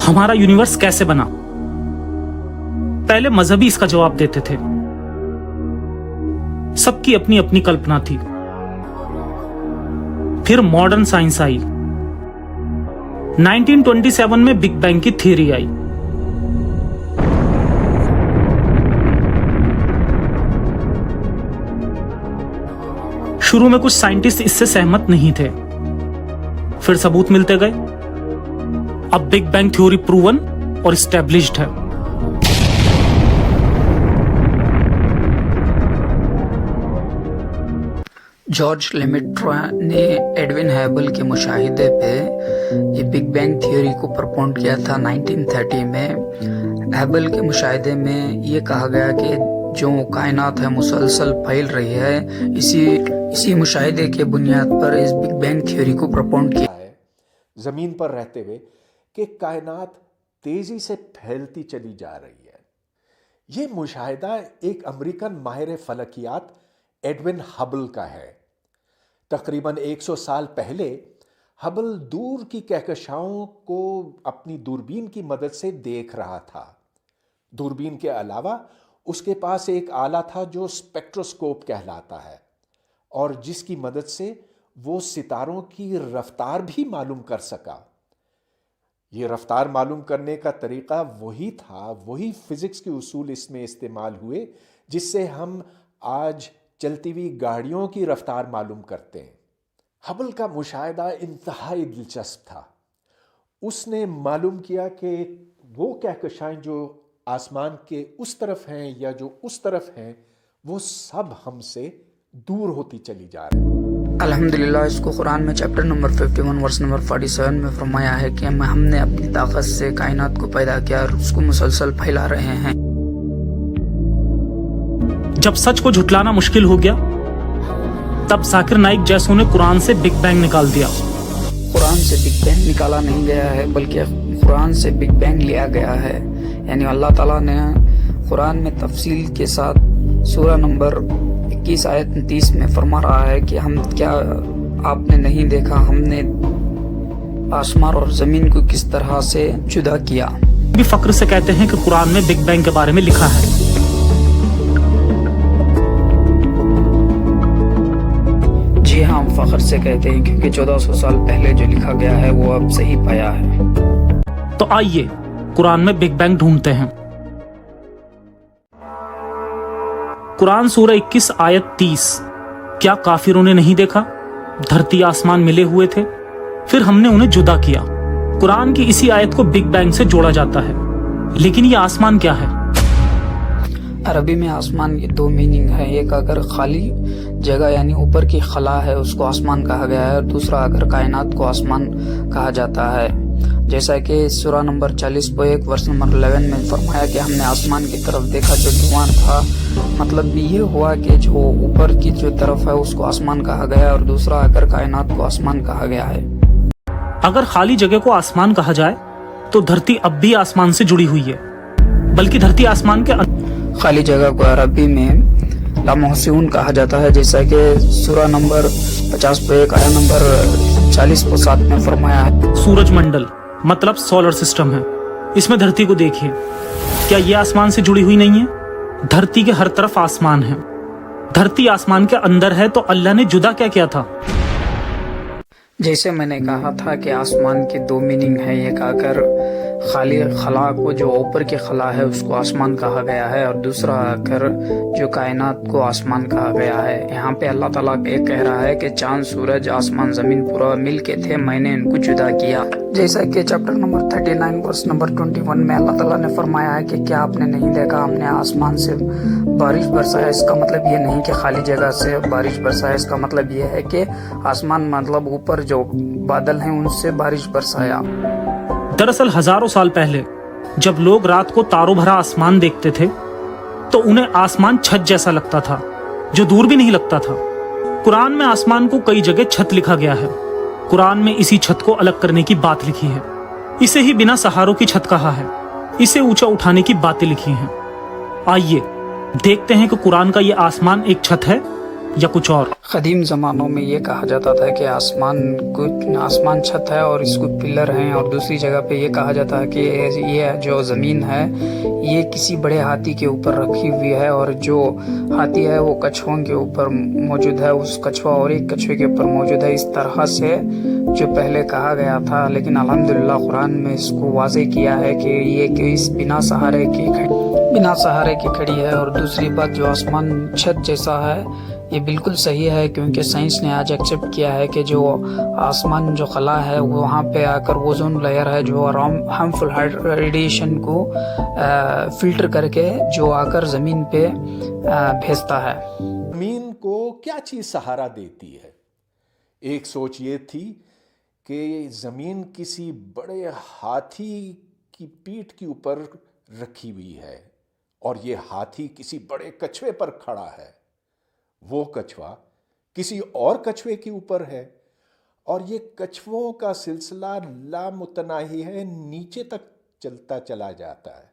हमारा यूनिवर्स कैसे बना? पहले मजहबी इसका जवाब देते थे, सबकी अपनी अपनी कल्पना थी। फिर मॉडर्न साइंस आई, 1927 में बिग बैंग की थ्योरी आई। शुरू में कुछ साइंटिस्ट इससे सहमत नहीं थे, फिर सबूत मिलते गए। अब बिग बैंग थ्योरी प्रूवन और एस्टैब्लिश्ड है। जॉर्ज लेमेट्रॉय ने एडविन हैबल के मुशाहिदे पे ये बिग बैंग थ्योरी को प्रपोज किया था 1930 में। हैबल के मुशाहिदे में ये कहा गया कि जो कायनात है मुसलसल फैल रही है, इसी मुशाहिदे के बुनियाद पर इस बिग बैंग थ्योरी को प्रपोज किया है जमीन पर रहते हुए कि कायनात तेजी से फैलती चली जा रही है। ये मुशाहिदा एक अमेरिकन माहिर फलकियात एडविन हबल का है। तकरीबन 100 साल पहले हबल दूर की कहकशाओं को अपनी दूरबीन की मदद से देख रहा था। दूरबीन के अलावा उसके पास एक आला था जो स्पेक्ट्रोस्कोप कहलाता है और जिसकी मदद से वो सितारों की रफ्तार भी मालूम कर सका। ये रफ्तार मालूम करने का तरीका वही था, वही फिजिक्स के उसूल इसमें इस्तेमाल हुए जिससे हम आज चलती हुई गाड़ियों की रफ्तार मालूम करते हैं। हबल का मुशाहिदा इंतहाई दिलचस्प था। उसने मालूम किया कि वो कहकशाएं जो आसमान के उस तरफ हैं या जो उस तरफ हैं, वो सब हमसे दूर होती चली जा रही हैं। अल्हम्दुलिल्लाह, इसको कुरान में चैप्टर नंबर 51 वर्स नंबर 47 में फरमाया है कि हमने अपनी ताकत से कायनात को पैदा किया और उसको मुसलसल फैला रहे हैं। जब सच को झुटलाना मुश्किल हो गया, तब जाकिर नाइक जैसों ने कुरान से बिग बैंग निकाल दिया। कुरान से बिग बैंग निकाला नहीं गया है, बल्कि कुरान से बिग बैंग लिया गया है। यानी अल्लाह ताला ने कुरान में तफसील के साथ सूरह नंबर 21 आयत 30 में फरमा रहा है कि हम क्या आपने नहीं देखा, हमने आसमान और जमीन को किस तरह से जुदा किया। भी फक्र से कहते हैं कि कुरान में बिग बैंग के बारे में लिखा है। जी हाँ, हम फख्र से कहते हैं क्योंकि 1400 साल पहले जो लिखा गया है वो अब सही पाया है। तो आइए कुरान में बिग बैंग ढूंढते हैं। कुरान सूरह 21 आयत 30। क्या काफिरों ने नहीं देखा? धरती आसमान मिले हुए थे, फिर हमने उन्हें जुदा किया। कुरान की इसी आयत को बिग बैंग से जोड़ा जाता है, लेकिन ये आसमान क्या है? अरबी में आसमान की दो मीनिंग है। एक अगर खाली जगह यानी ऊपर की खला है उसको आसमान कहा गया है, और दूसरा अगर कायनात को आसमान कहा जाता है। जैसा कि सूरह नंबर 40 वर्ष नंबर 11 में फरमाया कि हमने आसमान की तरफ देखा जो धुआं था। मतलब ये हुआ कि जो ऊपर की जो तरफ है उसको आसमान कहा गया और दूसरा अगर कायनात को आसमान कहा गया है। अगर खाली जगह को आसमान कहा जाए तो धरती अब भी आसमान से जुड़ी हुई है, बल्कि धरती आसमान के खाली जगह को अरबी में लामहसून कहा जाता है। जैसा कि सूरह नंबर 50 आया नंबर 40 में फरमाया है। सूरज मंडल मतलब सोलर सिस्टम है, इसमें धरती को देखिए, क्या ये आसमान से जुड़ी हुई नहीं है? धरती के हर तरफ आसमान है। धरती आसमान के अंदर है तो अल्लाह ने जुदा क्या किया था? जैसे मैंने कहा था कि आसमान की दो मीनिंग है। एक अगर खाली खला को जो ऊपर की खला है उसको आसमान कहा गया है और दूसरा अगर जो कायनात को आसमान कहा गया है। यहाँ पे अल्लाह ताला ये कह रहा है कि चांद सूरज आसमान जमीन पूरा मिल के थे, मैंने इनको जुदा किया। जैसा कि चैप्टर नंबर 39 वर्स नंबर 21 में अल्लाह ताला ने फरमाया है कि क्या आपने नहीं देखा हमने आसमान से बारिश बरसाया। इसका मतलब ये नहीं कि खाली जगह से बारिश बरसाया, इसका मतलब ये है कि आसमान मतलब ऊपर जो बादल हैं उनसे बारिश बरसाया। दरअसल हजारों साल पहले जब लोग रात को तारों भरा आसमान देखते थे तो उन्हें आसमान छत जैसा लगता था, जो दूर भी नहीं लगता था। कुरान में आसमान को कई जगह छत लिखा गया है। कुरान में इसी छत को अलग करने की बात लिखी है। इसे ही बिना सहारों की छत कहा है। इसे ऊंचा उठाने की बातें लिखी हैं। आइए देखते हैं कि कुरान का ये आसमान एक छत है या कुछ और? कदीम ज़मानों में ये कहा जाता था कि आसमान छत है और इसको पिलर हैं, और दूसरी जगह पे ये कहा जाता है कि ये जो ज़मीन है ये किसी बड़े हाथी के ऊपर रखी हुई है, और जो हाथी है वो कछुओं के ऊपर मौजूद है, उस कछुआ और एक कछुए के ऊपर मौजूद है, इस तरह से जो पहले कहा गया था। लेकिन अल्हम्दुलिल्लाह कुरान में इसको वाज़े किया है कि ये कि इस बिना सहारे की खड़ी है। और दूसरी बात, जो आसमान छत जैसा है ये बिल्कुल सही है, क्योंकि साइंस ने आज एक्सेप्ट किया है कि जो आसमान जो खला है वो वहाँ पे आकर ओजोन लेयर है जो हार्मफुल रेडिएशन को फिल्टर करके जो आकर ज़मीन पे भेजता है। ज़मीन को क्या चीज़ सहारा देती है? एक सोच ये थी कि ज़मीन किसी बड़े हाथी की पीठ के ऊपर रखी हुई है और ये हाथी किसी बड़े कछुए पर खड़ा है, वो कछुआ किसी और कछुए के ऊपर है, और ये कछुओं का सिलसिला लामुतनाही है, नीचे तक चलता चला जाता है।